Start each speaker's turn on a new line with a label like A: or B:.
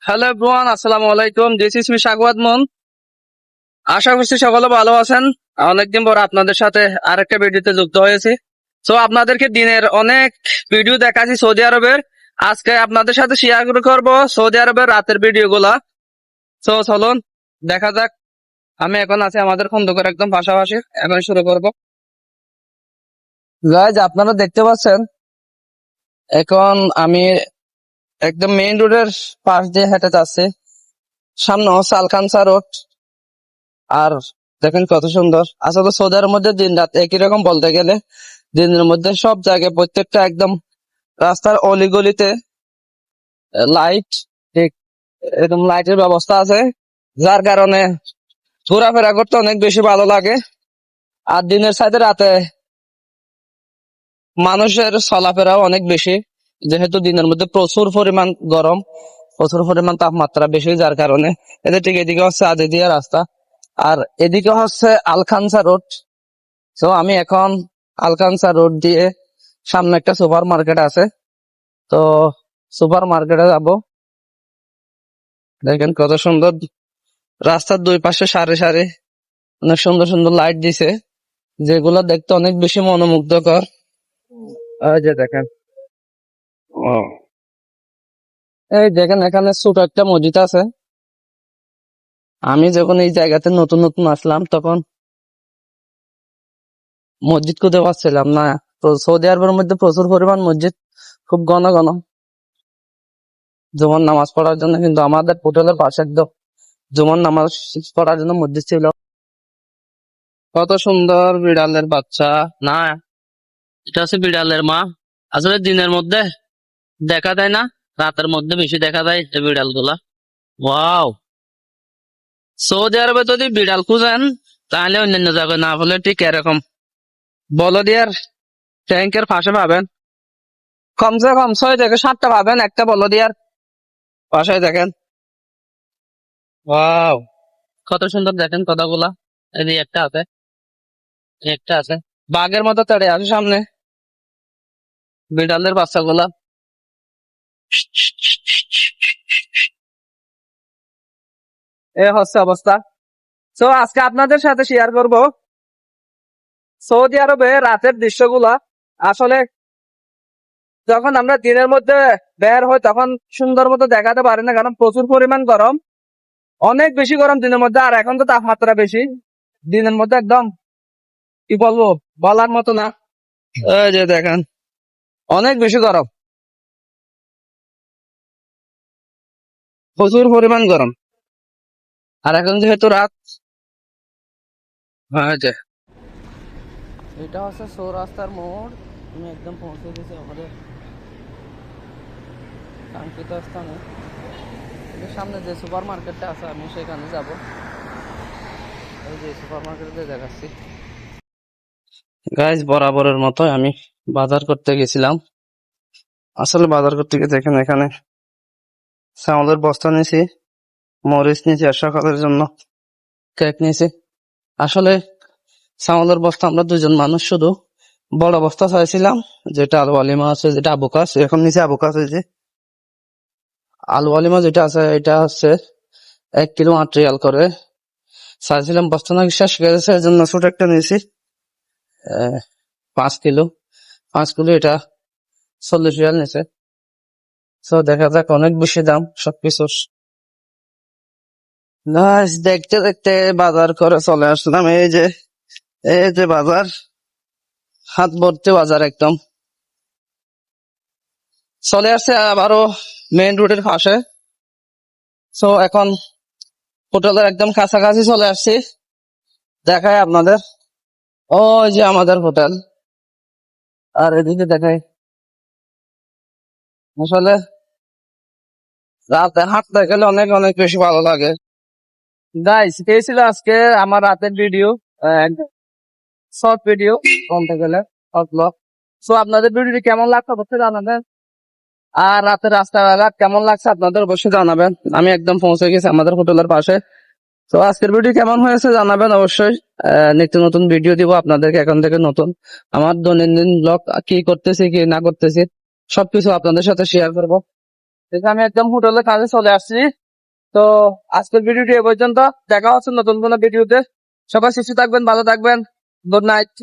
A: Hello everyone, আসসালামু আলাইকুম। This is me সাগওয়াত মন। আশা করছি সকলে ভালো আছেন। অনেকদিন পর আপনাদের সাথে আরেকটা ভিডিওতে যুক্ত হয়েছি। তো আপনাদেরকে দিনের অনেক ভিডিও দেখাচ্ছি সৌদি আরবের। আজকে আপনাদের সাথে শেয়ার করব সৌদি আরবের রাতের ভিডিওগুলা। তো চলুন দেখা যাক। আমি এখন আছি আমাদের খন্দকের একদম পাশাপাশি। এখন শুরু করব। গাইজ, আপনারা দেখতে পাচ্ছেন এখন আমি একদম মেইন রোডের পাশ দিয়ে হেঁটে যাচ্ছি। সামনে হচ্ছে আলকানসা রোড। আর দেখেন কত সুন্দর। আসলে সৌদি আরবের মধ্যে দিন রাত একই রকম বলতে গেলে। দিনের মধ্যে সব জায়গায় প্রত্যেকটা একদম রাস্তার অলিগলিতে লাইট, ঠিক এরকম লাইটের ব্যবস্থা আছে, যার কারণে ঘোরাফেরা করতে অনেক বেশি ভালো লাগে। আর দিনের সাথে রাতে মানুষের চলাফেরাও অনেক বেশি, যেহেতু দিনের মধ্যে প্রচুর পরিমাণ গরম, প্রচুর পরিমাণ তাপমাত্রা বেশি, যার কারণে এদের ঠিক এদিকে হচ্ছে আজিদিয়া রাস্তা, আর এদিকে হচ্ছে আলখানসা রোড। তো আমি এখন আলকানসা রোড দিয়ে সামনে একটা সুপার মার্কেট আছে, তো সুপার মার্কেটে যাব। দেখেন কত সুন্দর, রাস্তার দুই পাশে সারি সারি অনেক সুন্দর সুন্দর লাইট দিছে, যেগুলো দেখতে অনেক বেশি মনোমুগ্ধকর। এই যে দেখেন, ও এই দেখেন এখানে ছোট একটা মসজিদ আছে। আমি যখন এই জায়গাতে নতুন নতুন আসলাম তখন মসজিদ খুঁজে পাচ্ছিলাম না। তো সৌদি আরবের মধ্যে প্রচুর পরিমাণ মসজিদ, খুব ঘন ঘন জুমার নামাজ পড়ার জন্য, কিন্তু আমাদের হোটেলের পাশে একদম জুমার নামাজ পড়ার জন্য মসজিদ ছিল। কত সুন্দর বিড়ালের বাচ্চা, না এটা হচ্ছে বিড়ালের মা। আসলে দিনের মধ্যে দেখা যায় না, রাতের মধ্যে বেশি দেখা যায় এই বিড়াল গুলা। ওয়াও! সৌদি আরবে যদি বিড়াল খুঁজেন তাহলে অন্যান্য জায়গায় না হলে ঠিক এরকম বলদিয়ার ট্যাঙ্কের পাশে পাবেন। কমসে কম 6 থেকে 7টা পাবেন একটা বলদিয়ার পাশে। দেখেন ওয়াও, কত সুন্দর। দেখেন কতগুলা, এই একটা আছে, একটা আছে বাঘের মতো তাড়ে আছে সামনে বিড়ালের বাচ্চাগুলা। এ হচ্ছে অবস্থা। তো আজকে আপনাদের সাথে শেয়ার করব সৌদি আরবে রাতের দৃশ্যগুলা। আসলে যখন আমরা দিনের মধ্যে বের হই তখন সুন্দর মতো দেখাতে পারি না, কারণ প্রচুর পরিমাণ গরম, অনেক বেশি গরম দিনের মধ্যে। আর এখন তো তাপমাত্রা বেশি দিনের মধ্যে, একদম কি বলবো, বলার মতো না। এই যে দেখেন অনেক বেশি গরম, প্রচুর পরিমাণ গরম। আর এখন যেহেতু রাত, হ্যাঁ যে এটা হচ্ছে চৌরাস্তার মোড়। আমি একদম পৌঁছে গেছি আমাদের কাঙ্ক্ষিত স্থানে। এর সামনে যে সুপার মার্কেটটা আছে আমি সেখানে যাব। এই যে সুপার মার্কেটে দেখাচ্ছি। গাইজ, বরাবরের মতো আমি বাজার করতে গেছিলাম। আসলে বাজার করতে গিয়ে দেখেন এখানে চাউলের বস্তা নিয়েছি, মরিচ নিয়েছি, আর সকালের জন্য কেক নিয়েছি। আসলে চাউলের বস্তা আমরা দুজন মানুষ, শুধু বড় বস্তা চাইছিলাম, যেটা আলু আলিমা আছে, যেটা আবুকাস, এখন নিচে আবুকাস হয়েছে। আলু আলিমা যেটা আছে এটা হচ্ছে 1 কিলো 8 রিয়াল করে চাইছিলাম। বস্তা নাকি শেষ হয়ে গেছে, এর জন্য ছোট একটা নিয়েছি। 5 কিলো, 5 কিলো এটা 40 রিয়াল নিছে। তো দেখা যাক, অনেক বেশি দাম সবকিছুর। দেখতে দেখতে বাজার করে চলে আসলাম। এই যে বাজার, হাত ভর্তি বাজার একদম। চলে আসছে আবারও মেইন রোডের পাশে। তো এখন হোটেলের একদম কাছাকাছি চলে আসছি। দেখাই আপনাদের, ওই যে আমাদের হোটেল। আর এদিকে দেখাই, আসলে রাতে হাঁটতে গেলে অনেক অনেক বেশি ভালো লাগে। গাইস, এই ছিল আজকে আমার রাতের ভিডিও, শর্ট ভিডিও বলতে গেলে, শর্ট ব্লগ। সো আপনাদের ভিডিওটি কেমন লাগছে অবশ্যই জানাবেন। আর রাতের রাস্তাঘাট কেমন লাগছে আপনাদের অবশ্যই জানাবেন। আমি একদম পৌঁছে গেছি আমাদের হোটেলের পাশে। তো আজকের ভিডিও কেমন হয়েছে জানাবেন অবশ্যই। নিত্য নতুন ভিডিও দিব আপনাদেরকে এখন থেকে, নতুন আমার দৈনন্দিন ব্লগ কি করতেছি কি না করতেছি সবকিছু আপনাদের সাথে শেয়ার করব। আমি একদম হোটেলের কাছে চলে আসছি। তো আজকের ভিডিওটি এ পর্যন্ত, দেখা হচ্ছে নতুন কোনো ভিডিওতে। সবাই সুস্থ থাকবেন, ভালো থাকবেন। Good night.